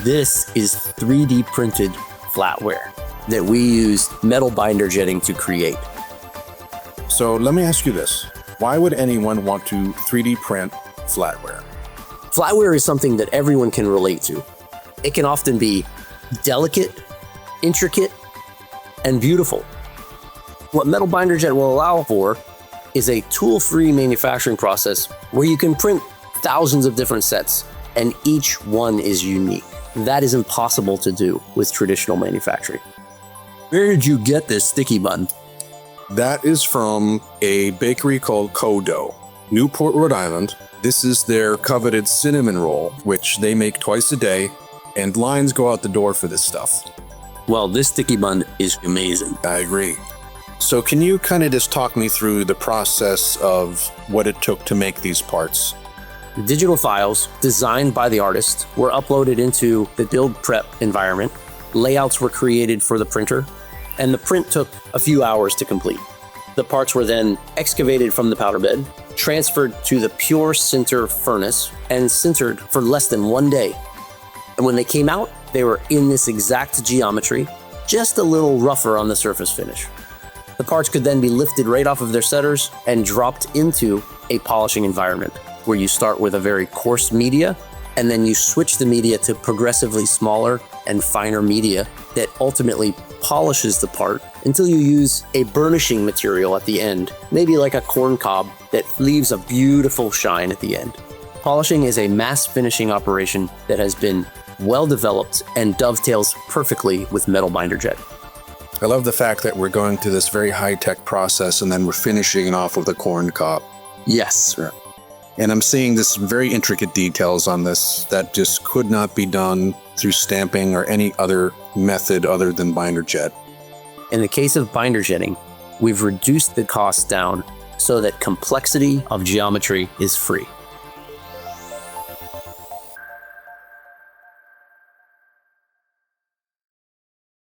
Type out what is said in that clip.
This is 3D printed flatware that we use metal binder jetting to create. So let me ask you this. Why would anyone want to 3D print flatware? Flatware is something that everyone can relate to. It can often be delicate, intricate, and beautiful. What metal binder jet will allow for is a tool-free manufacturing process where you can print thousands of different sets, and each one is unique. That is impossible to do with traditional manufacturing. Where did you get this sticky bun? That is from a bakery called Codo, Newport, Rhode Island. This is their coveted cinnamon roll, which they make twice a day, and lines go out the door for this stuff. Well, this sticky bun is amazing. I agree. So can you kind of just talk me through the process of what it took to make these parts? Digital files designed by the artist were uploaded into the build prep environment. Layouts were created for the printer, and the print took a few hours to complete. The parts were then excavated from the powder bed, transferred to the pure sinter furnace, and sintered for less than 1 day. And when they came out, they were in this exact geometry, just a little rougher on the surface finish. The parts could then be lifted right off of their setters and dropped into a polishing environment, where you start with a very coarse media, and then you switch the media to progressively smaller and finer media that ultimately polishes the part until you use a burnishing material at the end, maybe like a corn cob that leaves a beautiful shine at the end. Polishing is a mass finishing operation that has been well developed and dovetails perfectly with metal binder jet. I love the fact that we're going through this very high-tech process and then we're finishing it off with a corn cob. Yes. And I'm seeing this very intricate details on this that just could not be done through stamping or any other method other than binder jet. In the case of binder jetting, we've reduced the cost down so that complexity of geometry is free.